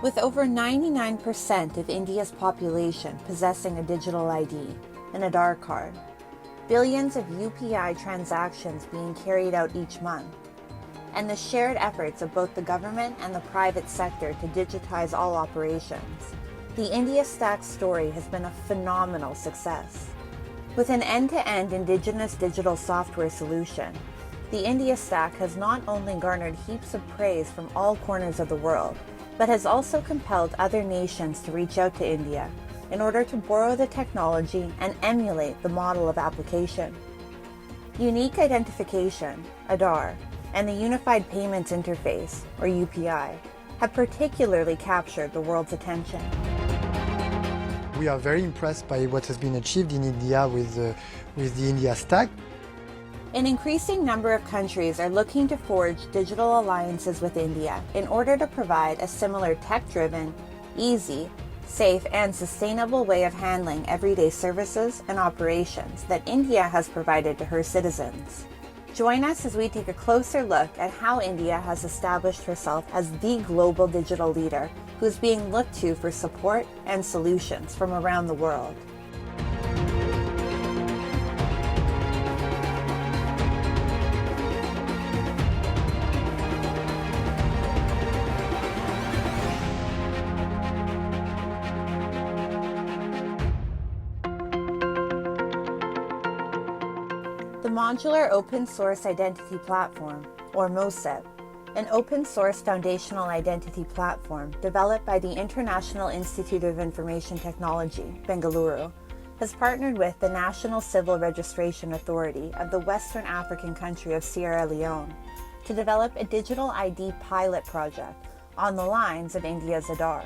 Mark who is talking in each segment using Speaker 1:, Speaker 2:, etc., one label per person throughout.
Speaker 1: With over 99% of India's population possessing a digital ID, an Aadhar card, billions of UPI transactions being carried out each month, and the shared efforts of both the government and the private sector to digitize all operations, the India Stack story has been a phenomenal success. With an end-to-end indigenous digital software solution, the India Stack has not only garnered heaps of praise from all corners of the world, but has also compelled other nations to reach out to India in order to borrow the technology and emulate the model of application. Unique Identification, Aadhar, and the Unified Payments Interface, or UPI, have particularly captured the world's attention.
Speaker 2: We are very impressed by what has been achieved in India with the India Stack.
Speaker 1: An increasing number of countries are looking to forge digital alliances with India in order to provide a similar tech-driven, easy, safe, and sustainable way of handling everyday services and operations that India has provided to her citizens. Join us as we take a closer look at how India has established herself as the global digital leader who is being looked to for support and solutions from around the world. The Modular Open Source Identity Platform, or MOSIP, an open-source foundational identity platform developed by the International Institute of Information Technology, Bengaluru, has partnered with the National Civil Registration Authority of the Western African country of Sierra Leone to develop a digital ID pilot project on the lines of India's Aadhar.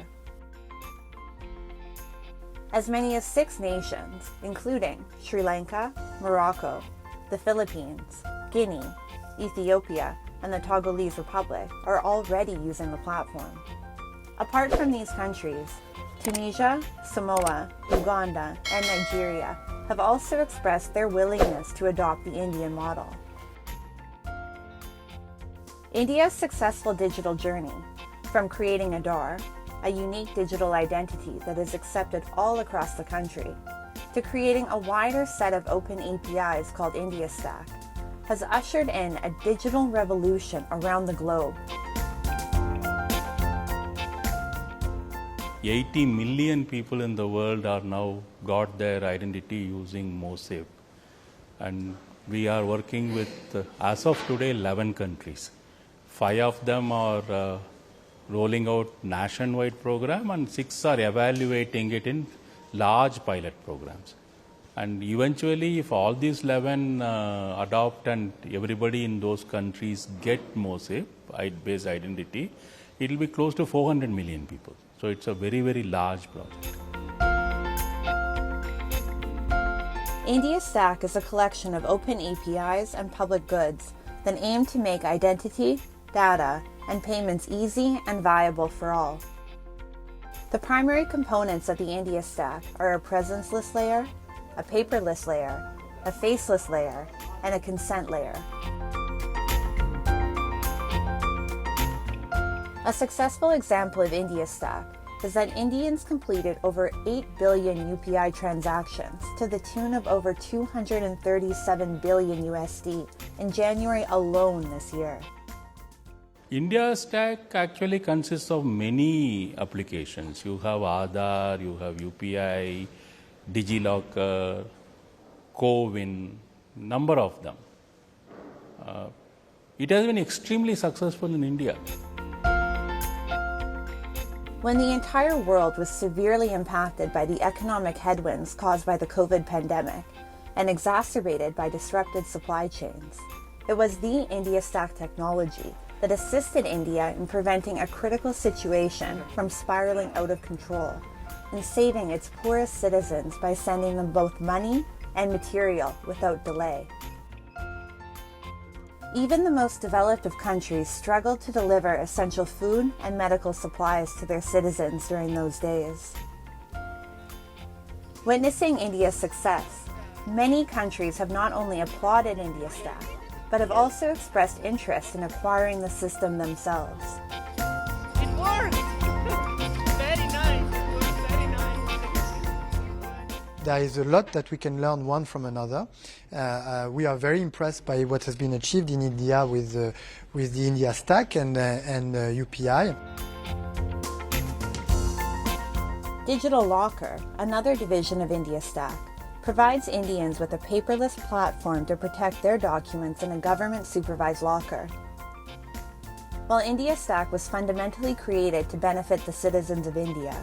Speaker 1: As many as 6 nations, including Sri Lanka, Morocco, the Philippines, Guinea, Ethiopia, and the Togolese Republic are already using the platform. Apart from these countries, Tunisia, Samoa, Uganda, and Nigeria have also expressed their willingness to adopt the Indian model. India's successful digital journey, from creating Aadhar, a unique digital identity that is accepted all across the country, to creating a wider set of open APIs called India Stack, has ushered in a digital revolution around the globe.
Speaker 3: 80 million people in the world are now got their identity using MOSIP, and we are working with, as of today, 11 countries. 5 of them are rolling out nationwide program, and 6 are evaluating it in large pilot programs. And eventually, if all these 11 adopt and everybody in those countries get MOSIP-based identity, it will be close to 400 million people. So it's a very, very large project.
Speaker 1: India Stack is a collection of open APIs and public goods that aim to make identity, data, and payments easy and viable for all. The primary components of the India Stack are a presence-less layer, a paperless layer, a faceless layer, and a consent layer. A successful example of India Stack is that Indians completed over 8 billion UPI transactions to the tune of over 237 billion USD in January alone this year.
Speaker 3: India Stack actually consists of many applications. You have Aadhar, you have UPI, DigiLocker, CoWIN, number of them. It has been extremely successful in India.
Speaker 1: When the entire world was severely impacted by the economic headwinds caused by the COVID pandemic and exacerbated by disrupted supply chains, it was the India Stack technology that assisted India in preventing a critical situation from spiraling out of control and saving its poorest citizens by sending them both money and material without delay. Even the most developed of countries struggled to deliver essential food and medical supplies to their citizens during those days. Witnessing India's success, many countries have not only applauded India Stack, but have also expressed interest in acquiring the system themselves.
Speaker 4: It worked!
Speaker 2: there is a lot that we can learn one from another. We are very impressed by what has been achieved in India with the India Stack and UPI.
Speaker 1: Digital Locker, another division of India Stack, provides Indians with a paperless platform to protect their documents in a government-supervised locker. While India Stack was fundamentally created to benefit the citizens of India,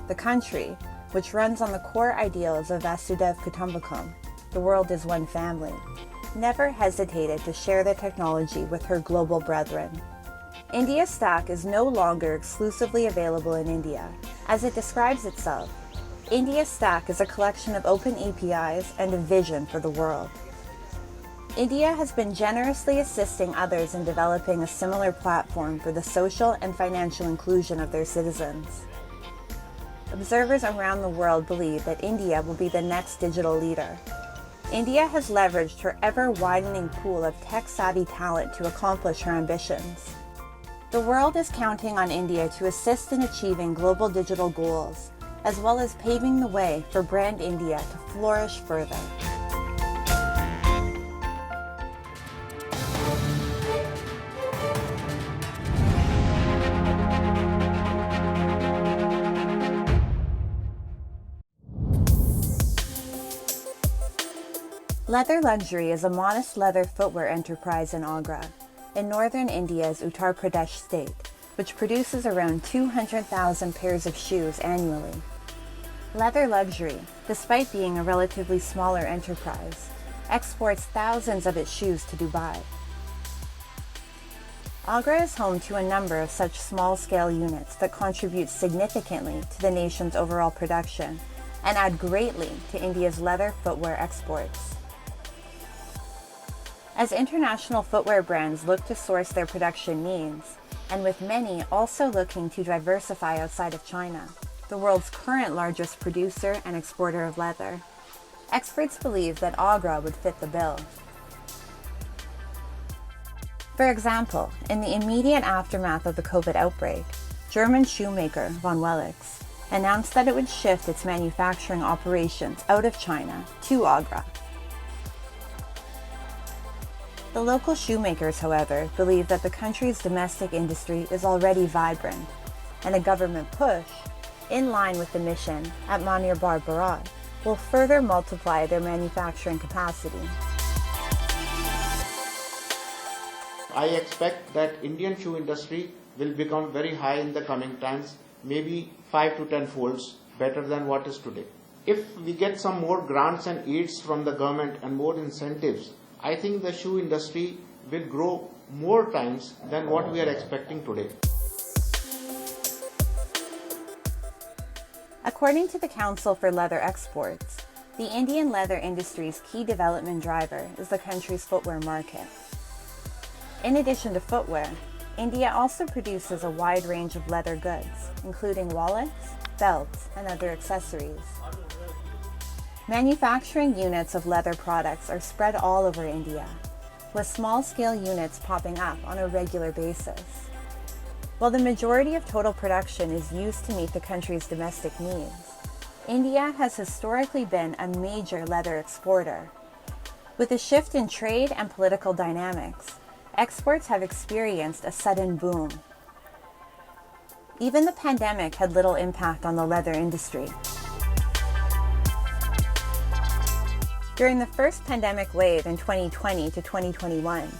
Speaker 1: the country, which runs on the core ideals of Vasudhaiv Kutumbakam, the world is one family, never hesitated to share the technology with her global brethren. India Stack is no longer exclusively available in India. As it describes itself, India Stack is a collection of open APIs and a vision for the world. India has been generously assisting others in developing a similar platform for the social and financial inclusion of their citizens. Observers around the world believe that India will be the next digital leader. India has leveraged her ever-widening pool of tech-savvy talent to accomplish her ambitions. The world is counting on India to assist in achieving global digital goals, as well as paving the way for brand India to flourish further. Leather Luxury is a modest leather footwear enterprise in Agra, in northern India's Uttar Pradesh state, which produces around 200,000 pairs of shoes annually. Leather Luxury, despite being a relatively smaller enterprise, exports thousands of its shoes to Dubai. Agra is home to a number of such small-scale units that contribute significantly to the nation's overall production and add greatly to India's leather footwear exports. As international footwear brands look to source their production needs, and with many also looking to diversify outside of China, the world's current largest producer and exporter of leather, experts believe that Agra would fit the bill. For example, in the immediate aftermath of the COVID outbreak, German shoemaker Von Wellix announced that it would shift its manufacturing operations out of China to Agra. The local shoemakers, however, believe that the country's domestic industry is already vibrant, and a government push, in line with the mission at Manirbar Bharat, will further multiply their manufacturing capacity.
Speaker 4: I expect that Indian shoe industry will become very high in the coming times, maybe 5 to 10 folds better than what is today. If we get some more grants and aids from the government and more incentives, I think the shoe industry will grow more times than what we are expecting today.
Speaker 1: According to the Council for Leather Exports, the Indian leather industry's key development driver is the country's footwear market. In addition to footwear, India also produces a wide range of leather goods, including wallets, belts, and other accessories. Manufacturing units of leather products are spread all over India, with small-scale units popping up on a regular basis. While the majority of total production is used to meet the country's domestic needs, India has historically been a major leather exporter. With a shift in trade and political dynamics, exports have experienced a sudden boom. Even the pandemic had little impact on the leather industry. During the first pandemic wave in 2020 to 2021,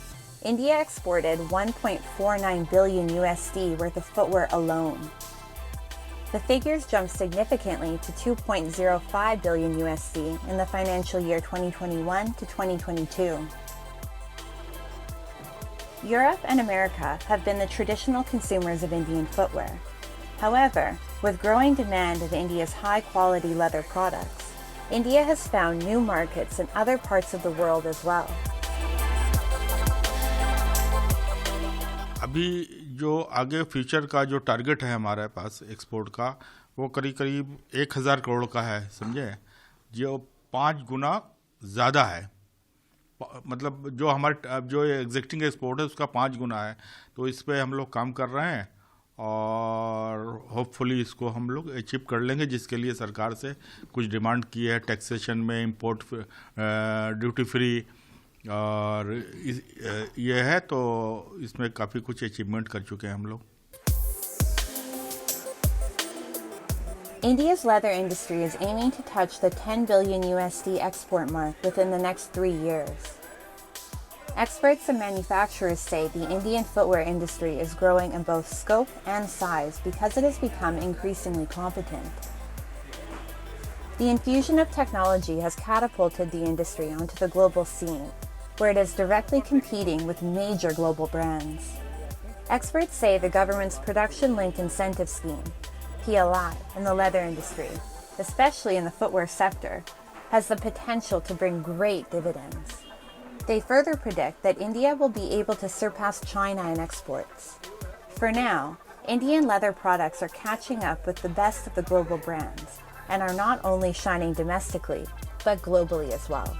Speaker 1: India exported 1.49 billion USD worth of footwear alone. The figures jumped significantly to 2.05 billion USD in the financial year 2021 to 2022. Europe and America have been the traditional consumers of Indian footwear. However, with growing demand of India's high-quality leather products, India has found new markets in other parts of the world as well.
Speaker 5: अभी जो आगे future का जो target है हमारे पास export का वो करीब करीब 1000 करोड़ का है, समझे, जो 5 गुना ज़्यादा है. मतलब जो हमारे जो एग्जिस्टिंग एक्सपोर्ट है उसका 5 गुना है. तो इस पे हम लोग काम कर रहे हैं और होपफुली इसको हम लोग अचीव कर लेंगे, जिसके लिए सरकार से कुछ डिमांड की है, टैक्सेशन में इंपोर्ट ड्यूटी फ्री और ये है, तो इसमें काफ़ी कुछ अचीवमेंट कर चुके हैं हम लोग।
Speaker 1: India's leather industry is aiming to touch the 10 billion USD export mark within the next 3 years. Experts and manufacturers say the Indian footwear industry is growing in both scope and size because it has become increasingly competent. The infusion of technology has catapulted the industry onto the global scene, where it is directly competing with major global brands. Experts say the government's production-linked incentive scheme, PLI, in the leather industry, especially in the footwear sector, has the potential to bring great dividends. They further predict that India will be able to surpass China in exports. For now, Indian leather products are catching up with the best of the global brands and are not only shining domestically, but globally as well.